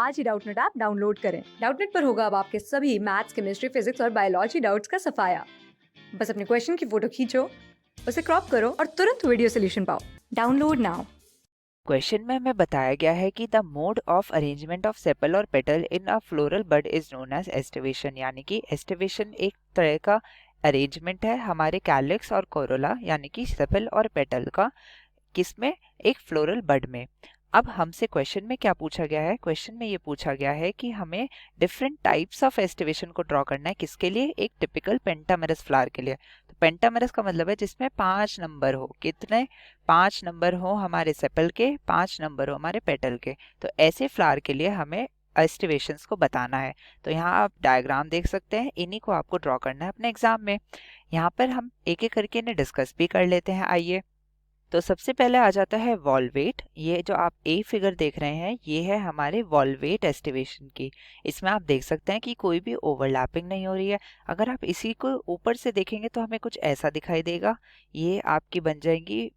आज ही Doubtnut app download करें। Doubtnut पर होगा अब आपके सभी मैथ्स, केमिस्ट्री, फिजिक्स और बायोलॉजी डाउट्स का सफाया। बस अपने क्वेश्चन की फोटो खींचो, उसे क्रॉप करो और तुरंत वीडियो सोल्यूशन पाओ। Download now. क्वेश्चन में हमें बताया गया है कि the mode of arrangement of sepal और petal in a floral bud is known as aestivation, यानी कि एस्टिवेशन एक तरह का अरेंजमेंट है हमारे कैलिक्स और कोरोला यानी कि सेपल और पेटल का, किसमें? एक फ्लोरल बड में। अब हमसे क्वेश्चन में क्या पूछा गया है? क्वेश्चन में ये पूछा गया है कि हमें डिफरेंट टाइप्स ऑफ एस्टिवेशन को ड्रॉ करना है। किसके लिए? एक टिपिकल पेंटामेरस फ्लावर के लिए। तो पेंटामेरस का मतलब है जिसमें 5 नंबर हो। कितने? 5 नंबर हो हमारे सेपल के, 5 नंबर हो हमारे पेटल के। तो ऐसे फ्लावर के लिए हमें एस्टिवेशंस को बताना है। तो यहाँ आप डायग्राम देख सकते हैं, इन्हीं को आपको ड्रॉ करना है अपने एग्जाम में। यहाँ पर हम एक एक करके इन्हें डिस्कस भी कर लेते हैं। आइए, तो सबसे पहले आ जाता है वॉल्वेट। ये जो आप ए फिगर देख रहे हैं ये है हमारे वॉल्वेट एस्टिवेशन की। इसमें आप देख सकते हैं कि कोई भी ओवरलैपिंग नहीं हो रही है। अगर आप इसी को ऊपर से देखेंगे तो हमें कुछ ऐसा दिखाई देगा। ये आपकी बन जाएंगी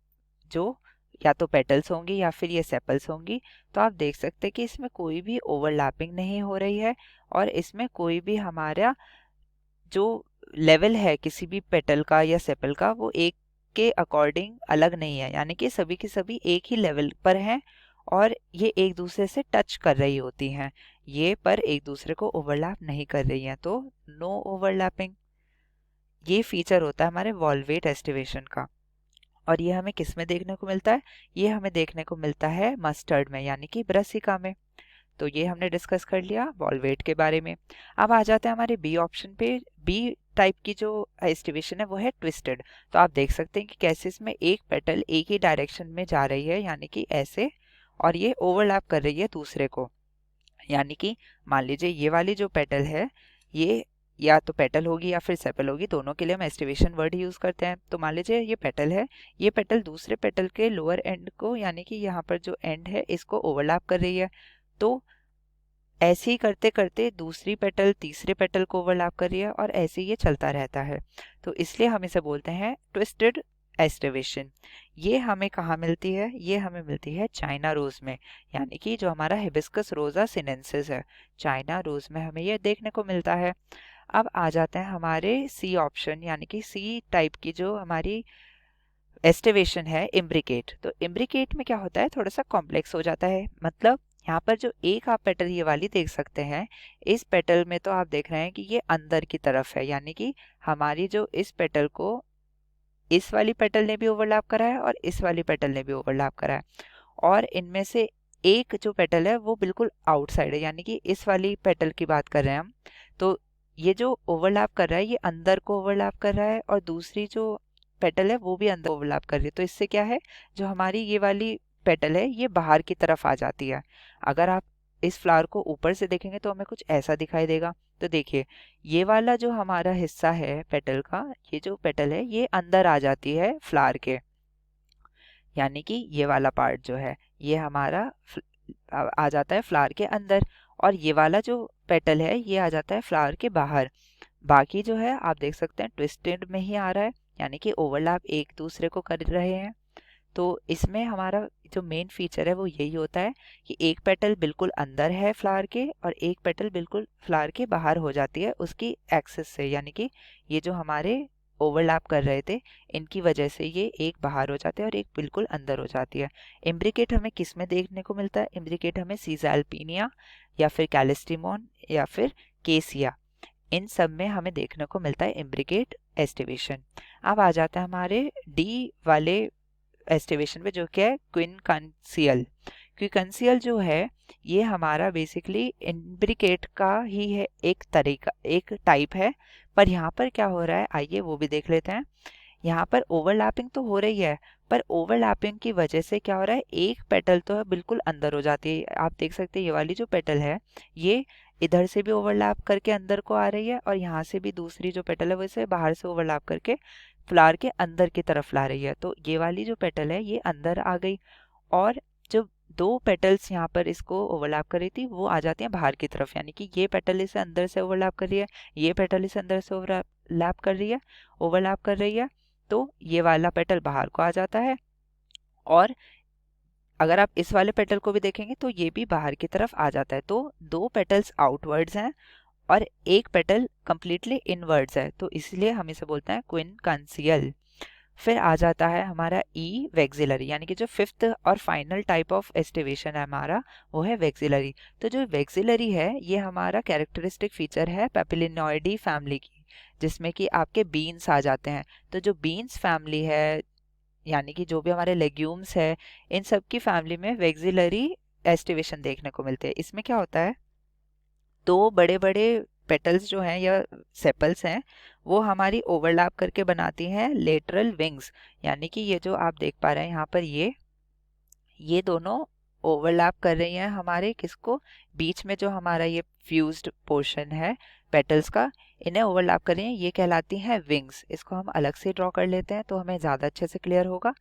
जो या तो पेटल्स होंगी या फिर ये सेपल्स होंगी। तो आप देख सकते हैं कि इसमें कोई भी ओवरलैपिंग नहीं हो रही है और इसमें कोई भी हमारा जो लेवल है किसी भी पेटल का या सेपल का वो एक के अकॉर्डिंग अलग नहीं है, यानी कि सभी की सभी एक ही लेवल पर हैं और ये एक दूसरे से टच कर रही होती हैं। ये पर एक दूसरे को ओवरलैप नहीं कर रही हैं, तो नो ओवरलैपिंग। ये फीचर होता है हमारे वॉल्वेट एस्टिवेशन का। और ये हमें किस में देखने को मिलता है? ये हमें देखने को मिलता है मस्टर्ड में, यानी कि ब्रासिका में। तो ये हमने डिस्कस कर लिया वॉल्वेट के बारे में। अब आ जाते हैं हमारे बी ऑप्शन पे। बी टाइप की जो एस्टिवेशन है वो है ट्विस्टेड। तो आप देख सकते हैं कि कैसे इसमें एक पेटल एक ही डायरेक्शन में जा रही है, यानी कि ऐसे, और ये ओवरलैप कर रही है दूसरे को। यानी कि मान लीजिए ये वाली जो पेटल है ये या तो पेटल होगी या फिर सेपल होगी, दोनों के लिए हम एस्टिवेशन वर्ड यूज करते हैं। तो मान लीजिए ये पेटल है, ये पेटल दूसरे पेटल के लोअर एंड को, यानी कि यहाँ पर जो एंड है इसको ओवरलैप कर रही है। तो ऐसे ही करते करते दूसरी पेटल तीसरे पेटल को ओवरलैप कर रही है और ऐसे ही ये चलता रहता है। तो इसलिए हम इसे बोलते हैं ट्विस्टेड एस्टिवेशन। ये हमें कहाँ मिलती है? ये हमें मिलती है चाइना रोज में, यानी कि जो हमारा हिबिस्कस रोजा सिनेंसिस है, चाइना रोज में हमें ये देखने को मिलता है। अब आ जाते हैं हमारे सी ऑप्शन, यानी कि सी टाइप की जो हमारी एस्टिवेशन है इम्ब्रिकेट। तो इम्ब्रिकेट में क्या होता है? थोड़ा सा कॉम्प्लेक्स हो जाता है। मतलब यहाँ पर जो एक आप पेटल ये वाली देख सकते हैं, इस पेटल में तो आप देख रहे हैं कि ये अंदर की तरफ है, यानी कि हमारी जो इस पेटल को इस वाली पेटल ने भी ओवरलैप करा है और इस वाली पेटल ने भी ओवरलैप करा है। और इनमें से एक जो पेटल है वो बिल्कुल आउटसाइड है, यानी कि इस वाली पेटल की बात कर रहे हैं हम। तो ये जो ओवरलैप कर रहा है ये अंदर को ओवरलैप कर रहा है और दूसरी जो पेटल है वो भी अंदर ओवरलैप कर रही है। तो इससे क्या है, जो हमारी ये वाली पेटल है ये बाहर की तरफ आ जाती है। अगर आप इस फ्लावर को ऊपर से देखेंगे तो हमें कुछ ऐसा दिखाई देगा। तो देखिए, ये वाला जो हमारा हिस्सा है पेटल का, ये जो पेटल है ये अंदर आ जाती है फ्लावर के, यानी कि ये वाला पार्ट जो है ये हमारा आ जाता है फ्लावर के अंदर और ये वाला जो पेटल है ये आ जाता है फ्लावर के बाहर। बाकी जो है आप देख सकते हैं ट्विस्टेड में ही आ रहा है, यानी कि ओवरलैप एक दूसरे को कर रहे हैं। तो इसमें हमारा जो मेन फीचर है वो यही होता है कि एक पेटल बिल्कुल अंदर है फ्लावर के और एक पेटल बिल्कुल फ्लावर के बाहर हो जाती है उसकी एक्सिस से, यानी कि ये जो हमारे ओवरलैप कर रहे थे इनकी वजह से ये एक बाहर हो जाते हैं और एक बिल्कुल अंदर हो जाती है। इम्ब्रिकेट हमें किस में देखने को मिलता है? इम्ब्रिकेट हमें सीज़ैल्पिनिया या फिर कैलिस्टिमोन या फिर केसिया, इन सब में हमें देखने को मिलता है इम्ब्रिकेट एस्टिवेशन। अब आ जाता है हमारे डी वाले एस्टिवेशन पे, जो क्या है क्विनकन्सियल। क्विनकन्सियल जो है ये हमारा बेसिकली इम्ब्रिकेट का ही है, एक तरीका, एक टाइप है। पर यहाँ पर क्या हो रहा है आइए वो भी देख लेते हैं। यहाँ पर ओवरलैपिंग तो हो रही है, पर ओवरलैपिंग की वजह से क्या हो रहा है, एक पेटल तो है बिल्कुल अंदर हो जाती है। आप देख सकते हैं ये वाली जो पेटल है ये इधर से भी ओवरलैप करके अंदर को आ रही है और यहाँ से भी दूसरी जो पेटल है वो इसे बाहर से ओवरलैप करके फ्लावर के अंदर की तरफ ला रही है। तो ये वाली जो पेटल है ये अंदर आ गई और जो दो पेटल्स यहाँ पर इसको ओवरलैप कर रही थी वो आ जाती हैं बाहर की तरफ, यानी कि ये पेटल इसे अंदर से ओवरलैप कर रही है, ये पेटल इसे अंदर से ओवरलैप कर रही है, ओवरलैप कर रही है। तो ये वाला पेटल बाहर को आ जाता है और अगर आप इस वाले पेटल को भी देखेंगे तो ये भी बाहर की तरफ आ जाता है। तो 2 पेटल्स आउटवर्ड्स हैं और एक पेटल कंप्लीटली इनवर्ड्स है, तो इसलिए हम इसे बोलते हैं क्विनकन्सियल। फिर आ जाता है हमारा ई वेक्सिलरी, यानी कि जो फिफ्थ और फाइनल टाइप ऑफ एस्टिवेशन है हमारा, वो है वेक्सिलरी। तो जो वेक्सिलरी है ये हमारा कैरेक्टरिस्टिक फीचर है पेपिलिनॉइडी फैमिली की, जिसमें कि आपके बीन्स आ जाते हैं। तो जो बीन्स फैमिली है, यानी कि जो भी हमारे लेग्यूम्स है, इन सब की फैमिली में वेक्सिलरी एस्टिवेशन देखने को मिलते हैं। इसमें क्या होता है, 2 बड़े बड़े पेटल्स जो हैं या सेपल्स हैं, वो हमारी ओवरलैप करके बनाती हैं लेटरल विंग्स। यानी कि ये जो आप देख पा रहे हैं यहाँ पर, ये दोनों ओवरलैप कर रही हैं हमारे किसको, बीच में जो हमारा ये फ्यूज्ड पोर्शन है पेटल्स का, इन्हें ओवरलैप कर रही हैं, ये कहलाती हैं विंग्स। इसको हम अलग से ड्रॉ कर लेते हैं तो हमें ज़्यादा अच्छे से क्लियर होगा।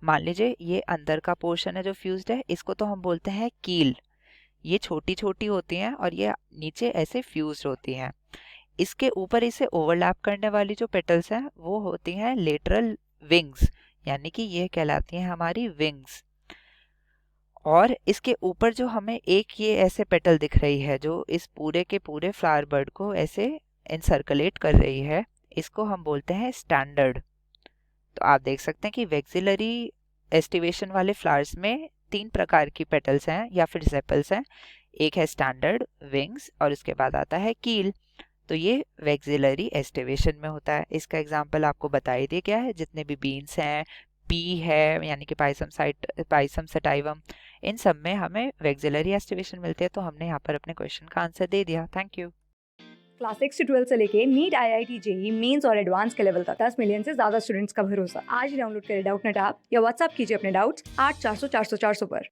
मान लीजिए ये अंदर का पोर्शन है जो फ्यूज्ड है, इसको तो हम बोलते हैं कील। ये छोटी छोटी होती हैं और ये नीचे ऐसे फ्यूज्ड होती हैं। इसके ऊपर इसे ओवरलैप करने वाली जो पेटल्स हैं वो होती हैं लेटरल विंग्स, यानी कि ये कहलाती हैं हमारी विंग्स। और इसके ऊपर जो हमें एक ये ऐसे पेटल दिख रही है जो इस पूरे के पूरे फ्लावर बर्ड को ऐसे इनसर्कुलेट कर रही है, इसको हम बोलते हैं स्टैंडर्ड। तो आप देख सकते हैं कि वेक्सिलरी एस्टिवेशन वाले फ्लावर्स में 3 प्रकार की पेटल्स हैं या फिर सेपल्स हैं। एक है स्टैंडर्ड, विंग्स और उसके बाद आता है कील। तो ये वेक्सिलरी एस्टिवेशन में होता है। इसका एग्जांपल आपको बता ही दिया गया है, जितने भी बीन्स हैं, पी है यानी कि पाइसम सटाइवम, इन सब में हमें वेक्सिलरी एस्टिवेशन मिलती है। तो हमने यहाँ पर अपने क्वेश्चन का आंसर दे दिया। Thank you. क्लास 6 से 12 से लेके नीट, IIT, जेई मेंस और एडवांस के लेवल तक 10 मिलियन से ज्यादा स्टूडेंट्स का भरोसा। आज ही डाउनलोड करें डाउटनेट ऐप या व्हाट्सएप कीजिए अपने डाउट्स 8400 400 400 पर।